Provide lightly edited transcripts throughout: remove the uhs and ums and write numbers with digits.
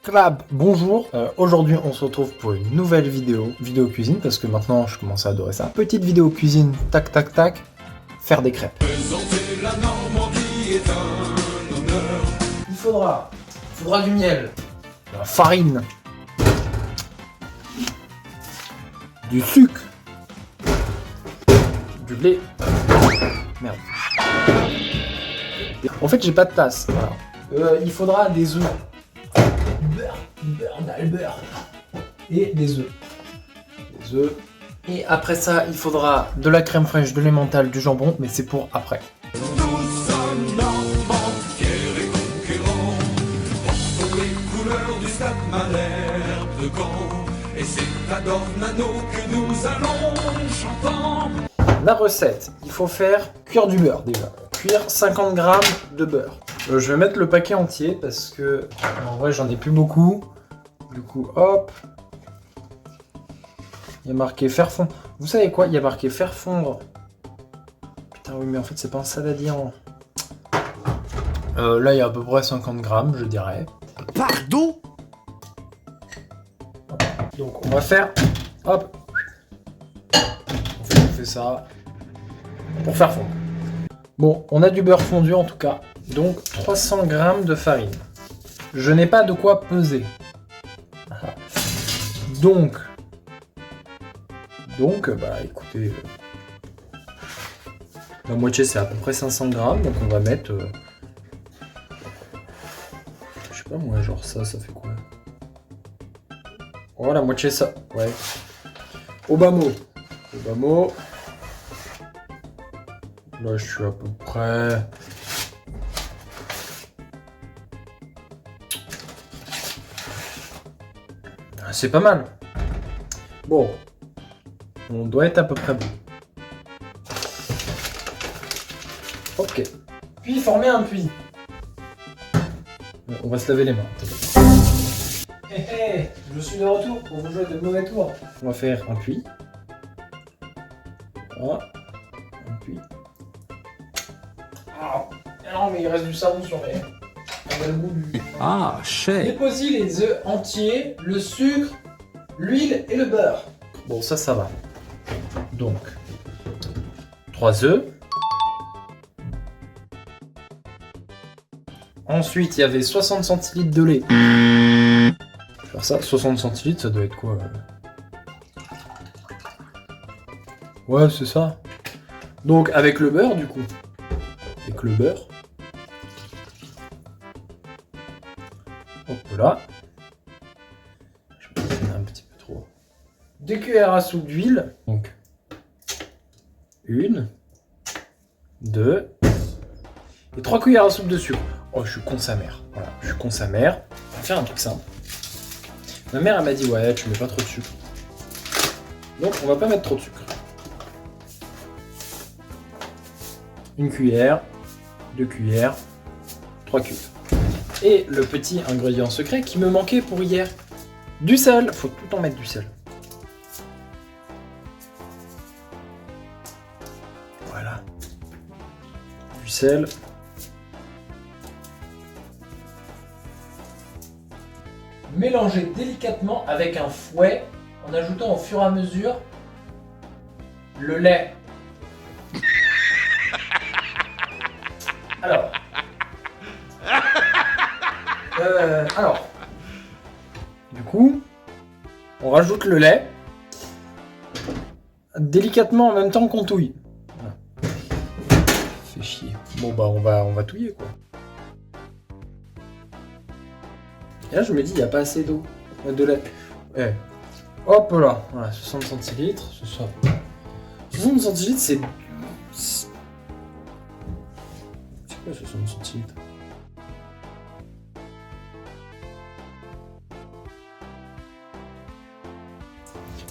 Club, bonjour, aujourd'hui on se retrouve pour une nouvelle vidéo cuisine, parce que maintenant je commence à adorer ça. Petite vidéo cuisine, tac tac tac, faire des crêpes. Présenter la Normandie est un honneur. Il faudra du miel, de la farine, du sucre, du lait, merde. En fait j'ai pas de tasse, voilà. Il faudra des œufs. Beurre, et des œufs. Et après ça, il faudra de la crème fraîche, de l'emmental, du jambon, mais c'est pour après. Nous sommes Normands, fiers et conquérants. Portons les couleurs du stade Malherbe de Caen. Et c'est à Dornano que nous allons chantant. La recette, il faut faire cuire du beurre déjà. Cuire 50 g de beurre. Je vais mettre le paquet entier parce que en vrai j'en ai plus beaucoup. Du coup, hop. Il y a marqué faire fondre. Vous savez quoi? Il y a marqué faire fondre. Putain, oui, mais en fait, c'est pas un saladier. Là, il y a à peu près 50 grammes, je dirais. Pardon? Donc, on va faire. Hop. On fait ça. Pour faire fondre. Bon, on a du beurre fondu en tout cas. Donc, 300 grammes de farine. Je n'ai pas de quoi peser. Donc, bah écoutez, la moitié c'est à peu près 500 grammes, donc on va mettre, je sais pas moi, genre ça fait quoi? Oh, la moitié ça, ouais. Au bas mot. Là je suis à peu près... C'est pas mal. Bon. On doit être à peu près bon. Ok. Puis former un puits. On va se laver les mains. Hé hé, je suis de retour pour vous jouer de mauvais tours. On va faire un puits. Voilà. Un puits. Ah non, mais il reste du savon sur les... On a le goût du... Ah, chais. Déposez les œufs entiers, le sucre, l'huile et le beurre. Bon, ça va. Donc, 3 œufs. Ensuite, il y avait 60 centilitres de lait. Je vais faire ça, 60 centilitres, ça doit être quoi? Ouais, c'est ça. Donc, avec le beurre, du coup. Avec le beurre. Hop là. Je vais mettre un petit peu trop. 2 cuillères à soupe d'huile. Donc, 1, 2 et 3 cuillères à soupe de sucre. Oh, je suis con sa mère. Voilà, je suis con sa mère. On va faire un truc simple. Ma mère, elle m'a dit, ouais, tu mets pas trop de sucre. Donc, on va pas mettre trop de sucre. 1 cuillère, 2 cuillères, 3 cubes. Et le petit ingrédient secret qui me manquait pour hier. Du sel. Faut tout le temps mettre du sel. Voilà. Du sel. Mélangez délicatement avec un fouet en ajoutant au fur et à mesure le lait. Alors, du coup, on rajoute le lait délicatement en même temps qu'on touille. Voilà. Fait chier. Bon bah on va touiller quoi. Et là je me dis il n'y a pas assez d'eau, de lait. Ouais. Hop là, voilà, 60 centilitres, c'est ça. 60 centilitres c'est quoi 60 centilitres?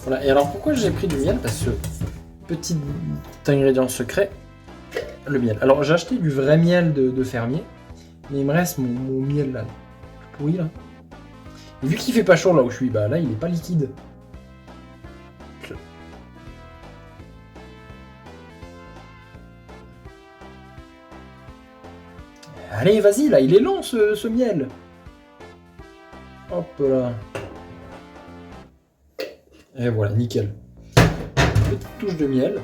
Voilà, et alors pourquoi j'ai pris du miel? Parce que, petit ingrédient secret, le miel. Alors j'ai acheté du vrai miel de fermier, mais il me reste mon miel là, tout pourri là. Et vu qu'il fait pas chaud là où je suis, bah là il est pas liquide. Allez, vas-y là, il est lent ce miel. Hop là. Et voilà, nickel. Petite touche de miel.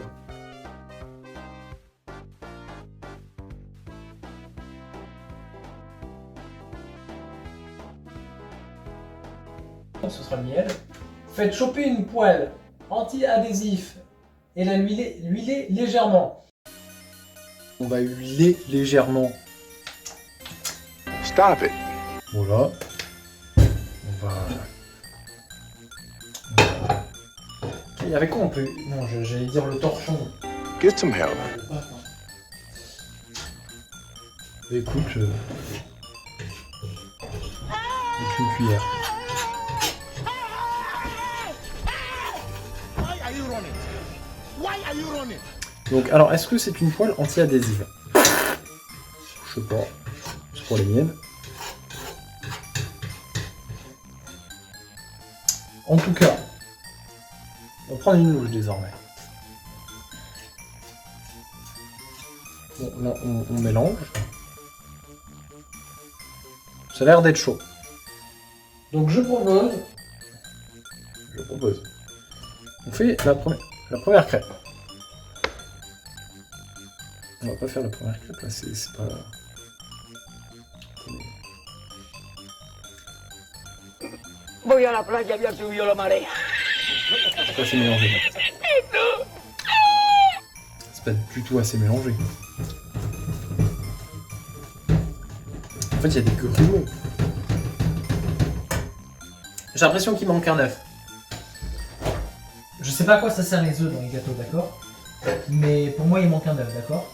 Ce sera le miel. Faites choper une poêle anti-adhésif et la l'huiler légèrement. On va huiler légèrement. Stop it. Voilà. On va... Et avec quoi on peut... Non, j'allais dire le torchon. Get some help. Écoute... avec une cuillère. Donc, alors, est-ce que c'est une poêle anti-adhésive? Je sais pas. C'est pour les miennes. En tout cas, on va prendre une louche désormais. Bon, là, on mélange. Ça a l'air d'être chaud. Donc, je propose... On fait la première crêpe. On va pas faire la première crêpe là, c'est pas... Voy a la playa, ya subió la marea. C'est pas assez mélangé. C'est pas du tout assez mélangé. En fait, il y a des grumeaux. J'ai l'impression qu'il manque un œuf. Je sais pas à quoi ça sert les œufs dans les gâteaux, d'accord? Mais pour moi, il manque un œuf, d'accord?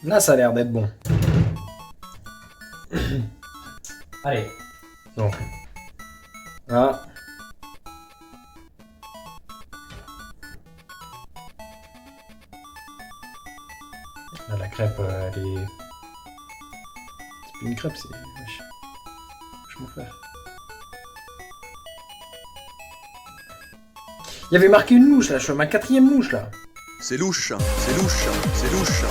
Là, ça a l'air d'être bon. Allez. Donc. Là. Là, la crêpe, elle est... C'est plus une crêpe, c'est... Wesh. Je m'en fais. Il y avait marqué une louche, là. Je suis à ma 4e louche, là. C'est louche, c'est louche, c'est louche.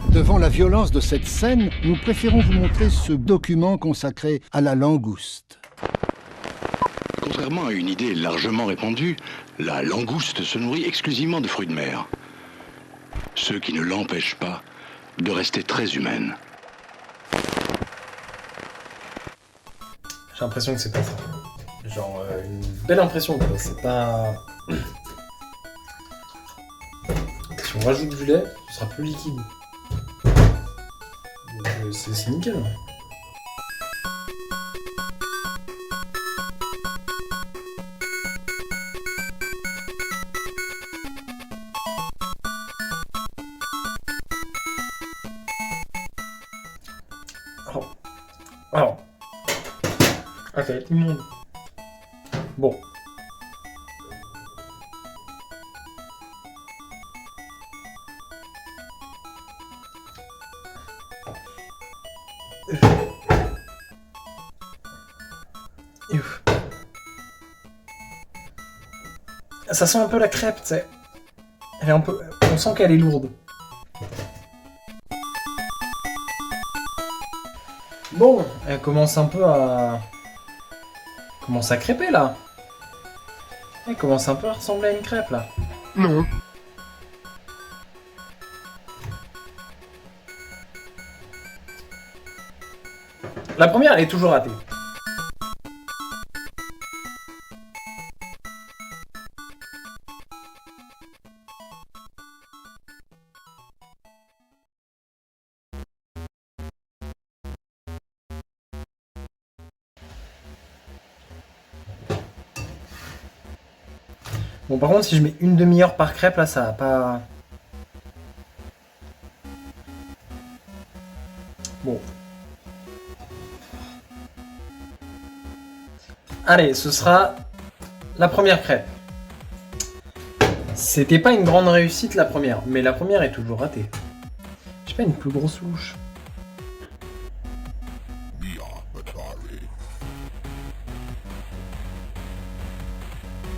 Devant la violence de cette scène, nous préférons vous montrer ce document consacré à la langouste. Contrairement à une idée largement répandue, la langouste se nourrit exclusivement de fruits de mer. Ce qui ne l'empêche pas de rester très humaine. J'ai l'impression que c'est pas ça. Genre, une belle impression, quoi. C'est pas... Si on rajoute du lait, ce sera plus liquide. C'est nickel. Alors. Ah, ça va être immonde. Bon. Ça sent un peu la crêpe, tu sais. Elle est un peu... On sent qu'elle est lourde. Bon, elle commence un peu à... Commence à crêper, là. Elle commence un peu à ressembler à une crêpe, là. Non. La première, elle est toujours ratée. Bon, par contre, si je mets une demi-heure par crêpe, là, ça va pas... Bon. Allez, ce sera la première crêpe. C'était pas une grande réussite, la première, mais la première est toujours ratée. J'ai pas une plus grosse louche.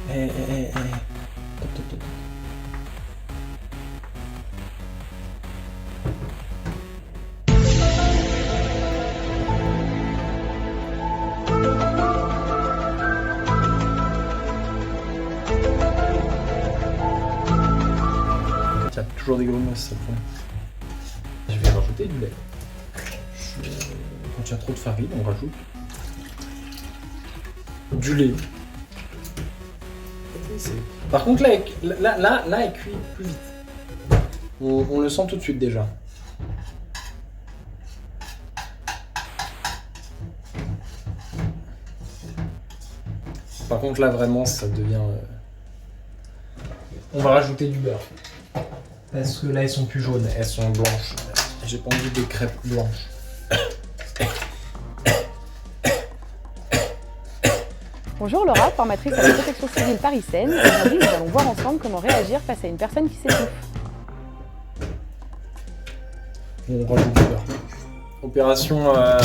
Top, top, top. Tiens, toujours des grumeaux, c'est ça le problème. Je vais rajouter du lait. Quand il y a trop de farine, on rajoute du lait. Par contre, là, elle cuit plus vite. On le sent tout de suite déjà. Par contre, là, vraiment, ça devient... On va rajouter du beurre. Parce que là, elles sont plus jaunes, elles sont blanches. J'ai pas envie des crêpes blanches. Bonjour Laura, formatrice à la protection civile parisienne. Aujourd'hui, nous allons voir ensemble comment réagir face à une personne qui s'étouffe. On rajoute du beurre. Opération beurre.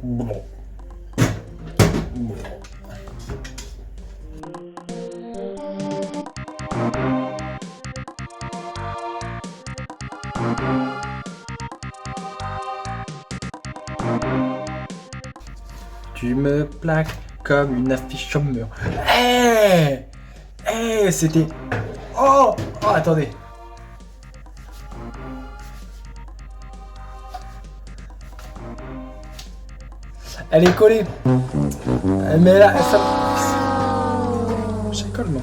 Bon. Bon. Tu me plaques comme une affiche au mur. C'était... Oh, attendez. Elle est collée. Mais là, ça... Je colle, moi.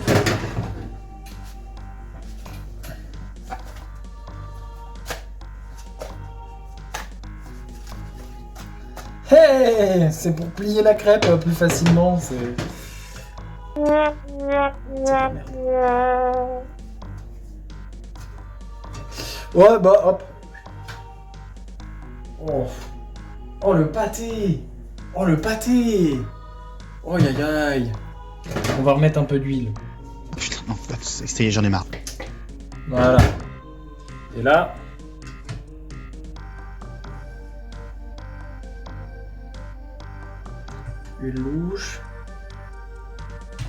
Hey, c'est pour plier la crêpe plus facilement, c'est... Ouais, bah, hop. Oh, le pâté. Oh, le pâté. Oh, aïe, aïe. On va remettre un peu d'huile. Putain, non, ça y est, j'en ai marre. Voilà. Et là... Une louche.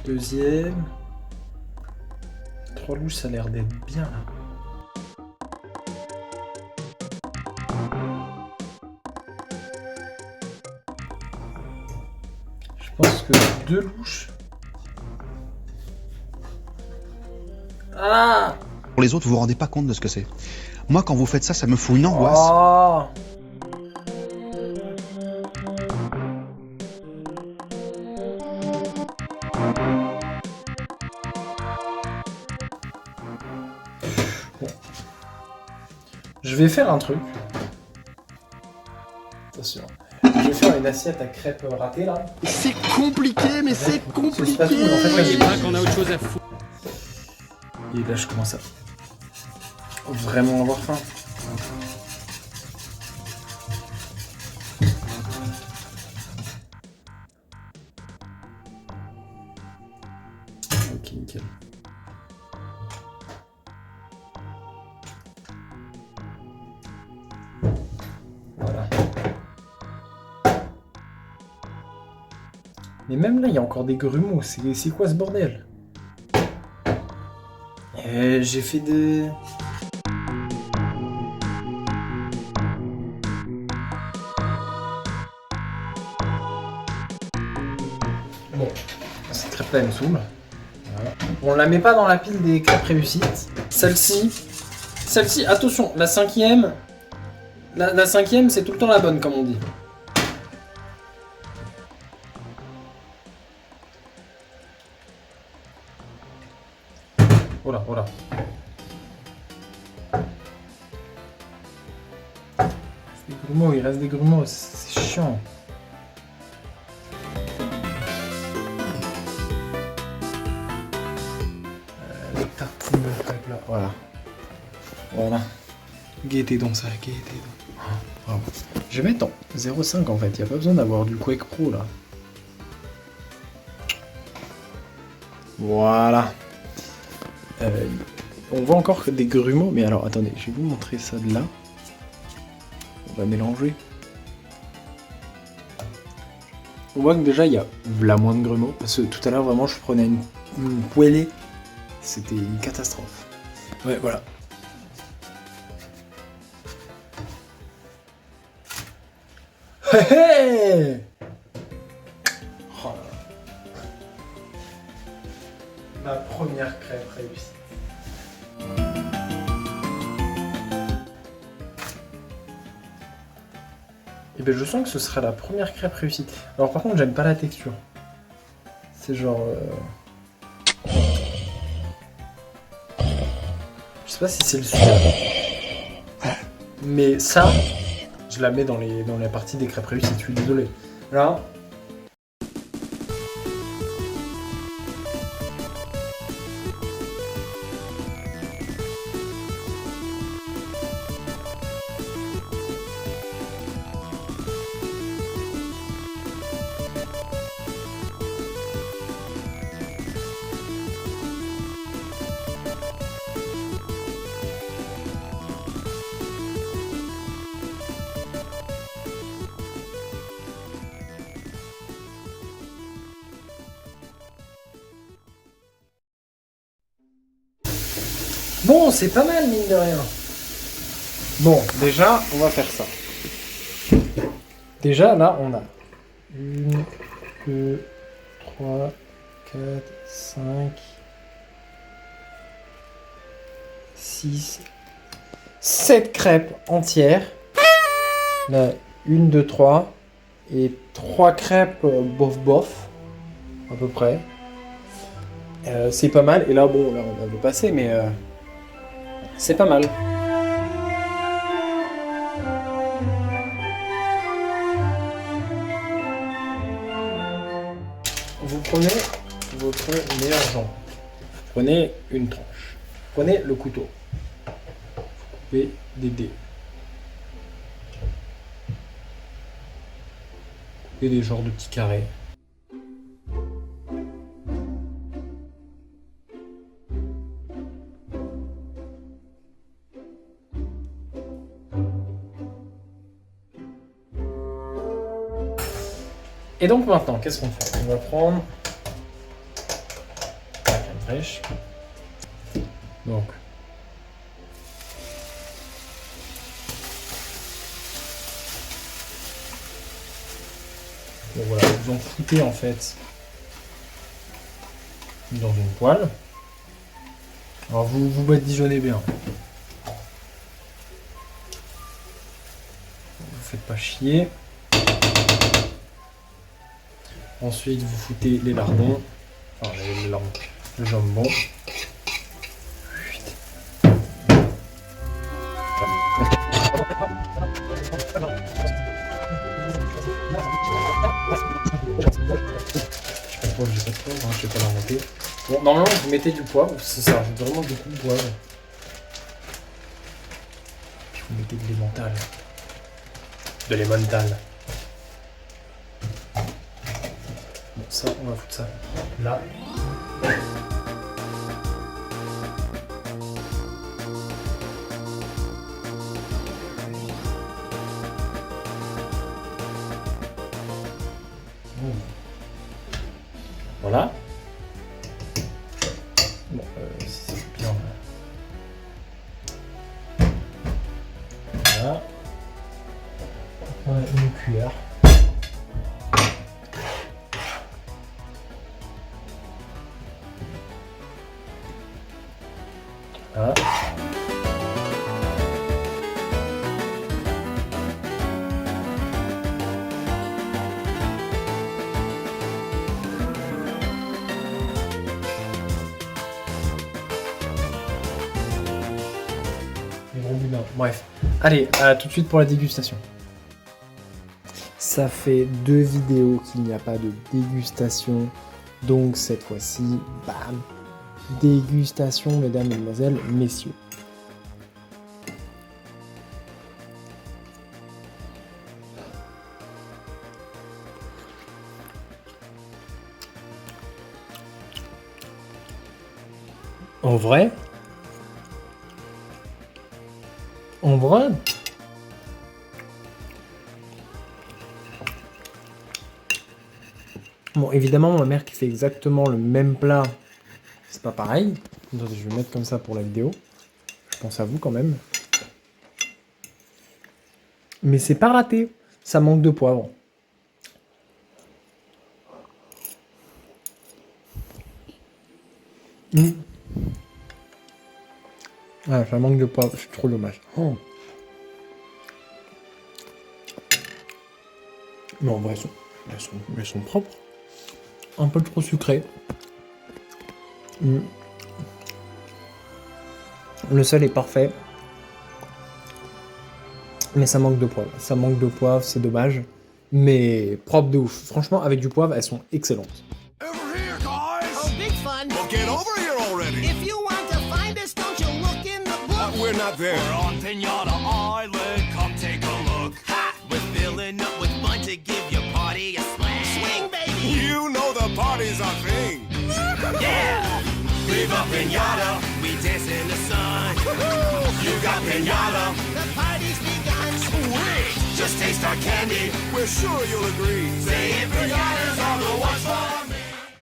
Deuxième. 3 louches, ça a l'air d'être bien là. Je pense que 2 louches. Ah! Pour les autres, vous vous rendez pas compte de ce que c'est. Moi, quand vous faites ça, ça me fout une angoisse. Oh! Je vais faire un truc. Attention. Je vais faire une assiette à crêpes ratée là. C'est compliqué, mais c'est compliqué. Pas tout, mais en fait, là, j'ai pas qu'on a autre chose à foutre. Et là, je commence à vraiment avoir faim. Ok, nickel. Voilà. Mais même là, il y a encore des grumeaux. C'est quoi ce bordel? J'ai fait des... Bon, cette crêpe-là, elle me saoule. Voilà. On la met pas dans la pile des crêpes réussites. Celle-ci, attention, la cinquième, la cinquième, c'est tout le temps la bonne, comme on dit. Oh là, oh là. Des grumeaux, il reste des grumeaux, c'est chiant. Les tartines de crêpes là, voilà. Voilà. Gaieté donc ça, gaieté donc. Oh, bravo. Je vais mettre en 0,5 en fait, il n'y a pas besoin d'avoir du Quake Pro là. Voilà. On voit encore que des grumeaux, mais alors attendez, je vais vous montrer ça de là. On va mélanger. On voit que déjà il y a la moins de grumeaux, parce que tout à l'heure vraiment je prenais une poêlée, c'était une catastrophe. Ouais, voilà. Hé hé! Oh là là. Ma première crêpe réussie. Et ben je sens que ce sera la première crêpe réussie. Alors par contre j'aime pas la texture. C'est genre... Je sais pas si c'est le sucre. Mais ça, je la mets dans la partie des crêpes réussies, je suis désolé. Là... Bon, c'est pas mal, mine de rien. Bon, déjà, on va faire ça. Déjà, là, on a 1, 2, 3, 4, 5, 6, 7 crêpes entières. Là, 1, 2, 3. Et 3 crêpes bof-bof, à peu près. C'est pas mal. Et là, bon, là, on avait passé, mais... c'est pas mal. Vous prenez votre meilleur jambon. Prenez une tranche. Prenez le couteau. Coupez des dés. Coupez des genres de petits carrés. Et donc maintenant, qu'est-ce qu'on fait? On va prendre la crème fraîche. Donc, voilà, vous en foutez en fait dans une poêle. Alors vous badigeonnez bien. Vous faites pas chier. Ensuite, vous foutez les lardons, enfin les lardons, le jambon. J'ai pas de poivre, je vais pas l'inventer. Bon, normalement, vous mettez du poivre, ça rajoute vraiment beaucoup de poivre. Puis vous mettez de l'emmental. De l'emmental. Bon, ça, on va foutre ça là. Voilà. Bon, c'est bien. Voilà. On a une cuillère. Voilà. Les gros boudins. Bref. Allez, à tout de suite pour la dégustation. Ça fait 2 vidéos qu'il n'y a pas de dégustation. Donc cette fois-ci, bam! Dégustation, mesdames, mesdemoiselles, messieurs. En vrai, Bon, évidemment, ma mère qui fait exactement le même plat, c'est pas pareil. Attendez, je vais mettre comme ça pour la vidéo. Je pense à vous quand même. Mais c'est pas raté. Ça manque de poivre. Ah, ça manque de poivre, c'est trop dommage. Oh. Mais en vrai, elles sont propres. Un peu trop sucrées. Le sel est parfait. Mais ça manque de poivre. Ça manque de poivre, c'est dommage. Mais propre de ouf. Franchement, avec du poivre, elles sont excellentes. Over here, guys! Oh, big fun. Well, get over here already! If you want to find us, don't you look in the book? We're not there. We're on Pinata Island, come take a look. Ha! We're filling up with fun to give your party a swing. Swing, baby! You know the party's our thing! Yeah! Viva Pinata, we dance in the sun. You got Pinata, The party's begun. sweet. Just taste our candy. We're sure you'll agree. Say Pinata's are the ones for me.